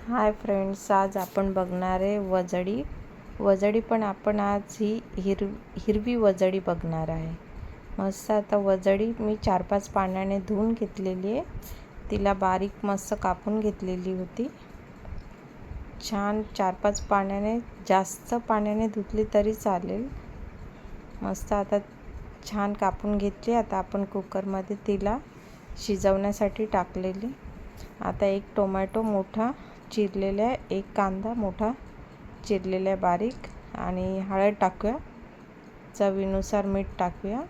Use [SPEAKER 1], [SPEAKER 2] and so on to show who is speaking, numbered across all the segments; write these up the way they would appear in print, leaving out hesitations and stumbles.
[SPEAKER 1] Hi friends, आज आपण बघणार आहे वजडी पण आपण आज ही हिरवी वजडी बघणार आहे। मस्त आता वजडी मी 4-5 पाण्याने धुवून घेतलेली आहे। तिला बारीक मस्त कापून घेतलेली होती। छान 4-5 पाण्याने, जास्त पाण्याने धुतली तरी चालेल। मस्त आता छान कापून घेतली। आता आपण कुकरमध्ये तिला शिजवण्यासाठी टाकलेली। आता एक टोमॅटो मोठा चिरलेला आहे, एक कांदा मोठा चिरलेला आहे बारीक, आणि हळद टाकूया, चवीनुसार मीठ टाकूया,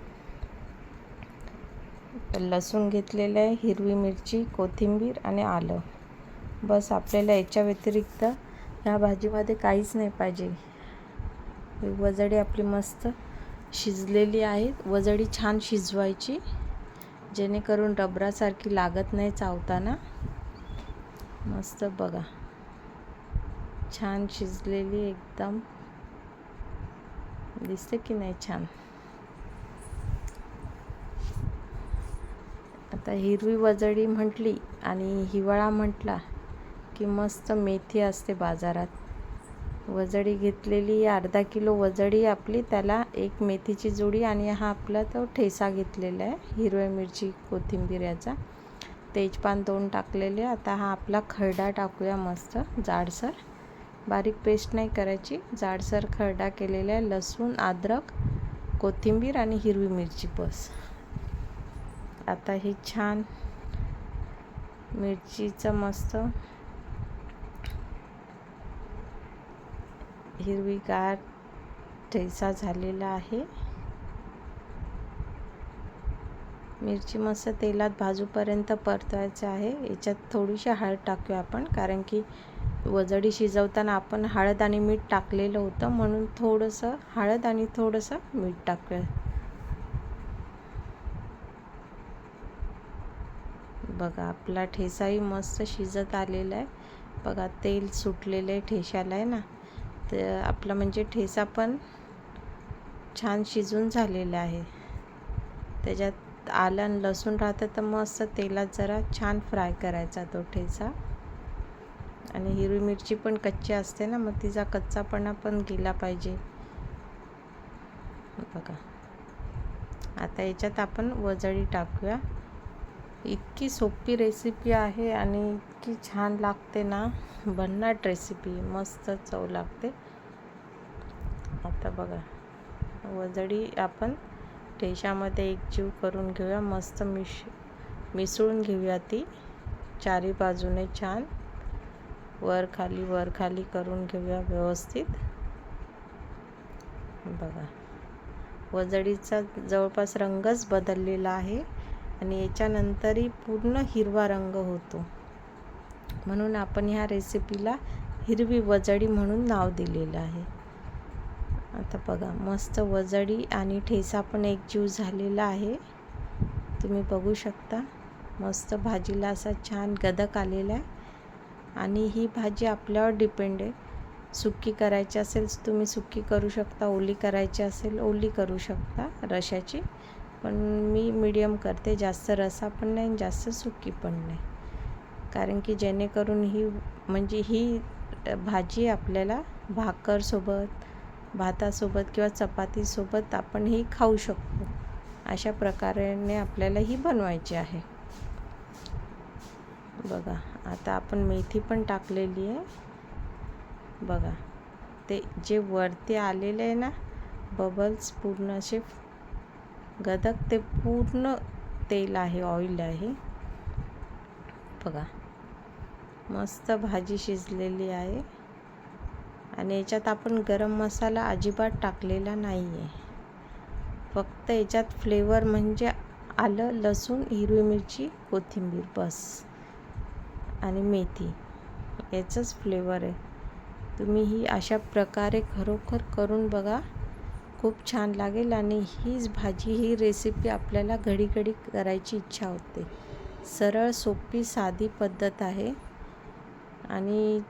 [SPEAKER 1] लसूण घेतलेलं आहे, हिरवी मिरची, कोथिंबीर आणि आलं। बस आपल्याला याच्या व्यतिरिक्त ह्या भाजीमध्ये काहीच नाही पाहिजे। वजडी आपली मस्त शिजलेली आहे। वजडी छान शिजवायची जेणेकरून रबरासारखी लागत नाही चावताना। मस्त बघा, छान शिजलेली एकदम दिसते की नाही छान। आता हिरवी वजडी म्हटली आणि हिवाळा म्हटला की मस्त मेथी असते बाजारात। वजडी घेतलेली अर्धा किलो वजडी आपली, त्याला एक मेथीची जुडी आणि हा आपला तो ठेसा घेतलेला आहे, हिरव्या मिरची, कोथिंबीर याचा, तेजपान 2 टाकलेले। आता हा आपला खरडा टाकूया, मस्त जाडसर, बारीक पेस्ट नाही करायची, जाडसर खरडा केलेला आहे। लसूण, अद्रक, कोथिंबीर आणि हिरवी मिरची बस। आता ही छान मिरचीचं मस्त हिरवीगार ठेचा झालेला आहे। मिरची मस्त तेलात भाजूपर्यंत परतवायचं आहे। याच्यात थोडीशी हळद टाकूया आपण, कारण की वजडी शिजवताना आपण हळद आणि मीठ टाकलेलं होतं, म्हणून थोडंसं हळद आणि थोडंसं मीठ टाकूया। बघा आपला ठेसाही मस्त शिजत आलेला आहे। बघा तेल सुटलेलं आहे ठेशाला आहे ना, तर आपला म्हणजे ठेसा पण छान शिजून झालेला आहे। त्याच्यात आलं आणि लसूण राहतं, तर मस्त तेलात जरा छान फ्राय करायचा तो ठेचा। आणि हिरवी मिरची पण कच्ची असते ना, मग तिचा कच्चापणा पण गेला पाहिजे। बघा आता याच्यात आपण वजडी टाकूया। इतकी सोपी रेसिपी आहे आणि इतकी छान लागते ना, भन्नाट रेसिपी, मस्त चव लागते। आता बघा वजडी आपण ठेशामध्ये एकजीव करून घेऊया, मस्त मिसळून घेऊया ती चारी बाजूने, छान वर खाली करून घेऊया व्यवस्थित। बघा वजडीचा जवळपास रंगच बदललेला आहे आणि याच्यानंतरही पूर्ण हिरवा रंग होतो, म्हणून आपण ह्या रेसिपीला हिरवी वजडी म्हणून नाव दिलेलं आहे। आता बघा मस्त वजडी आणि ठेसा पण एकजीव झालेला आहे, तुम्ही बघू शकता। मस्त भाजीला असा छान गदक आलेला आहे। आणि ही भाजी आपल्यावर डिपेंड आहे, सुकी करायची असेल तुम्ही सुकी करू शकता, ओली करायची असेल ओली करू शकता रशाची, पण मी मीडियम करते, जास्त रसा पण नाही जास्त सुकी पण नाही, कारण की जेणेकरून ही भाजी आपल्याला भाकरसोबत, भातासोबत किंवा चपातीसोबत आपण ही खाऊ शकतो। अशा प्रकारे आपल्याला ही बनवायची आहे। बघा आता आपण मेथी पण टाकलेली आहे। बघा ते जे वरती आलेले आहे ना बबल्स, पूर्ण असे गदक, ते पूर्ण तेल आहे, ऑइल आहे। बघा मस्त भाजी शिजलेली आहे आणि याच्यात आपण गरम मसाला अजिबात टाकलेला नाही आहे, फक्त याच्यात फ्लेवर म्हणजे आलं, लसूण, हिरवी मिरची, कोथिंबीर बस, आणि मेथी, याचंच फ्लेवर आहे। तुम्ही ही अशा प्रकारे खरोखर करून बघा, खूप छान लागेल। आणि हीच भाजी, ही रेसिपी आपल्याला घडी करायची इच्छा होते। सरळ सोपी साधी पद्धत आहे आणि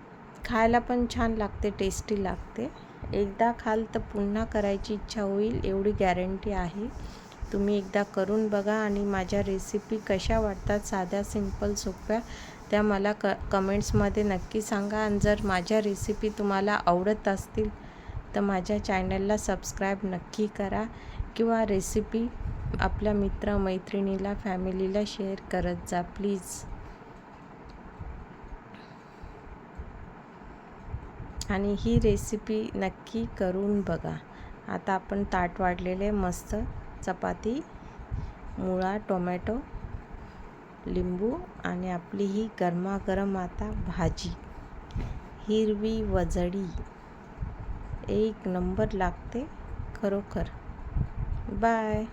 [SPEAKER 1] खायला पण छान लागते, टेस्टी लागते। एकदा खाल तर पुन्हा करायची इच्छा होईल, एवढी गॅरंटी आहे। तुम्ही एकदा करून बघा आणि माझ्या रेसिपी कशा वाटतात, साध्या सिंपल सोप्या, त्या मला कमेंट्समध्ये नक्की सांगा. आणि जर माझ्या रेसिपी तुम्हाला आवडत असतील तर माझ्या चॅनलला सबस्क्राईब नक्की करा किंवा रेसिपी आपल्या मित्रमैत्रिणीला, फॅमिलीला शेअर करत जा प्लीज. आणि ही रेसिपी नक्की करून बघा. आता आपण ताट वाढलेले मस्त चपाती, मुळा, टोमॅटो, लिंबू आणि आपली ही गरमागरम आता भाजी, हिरवी वजडी, एक नंबर लागते खरोखर. बाय.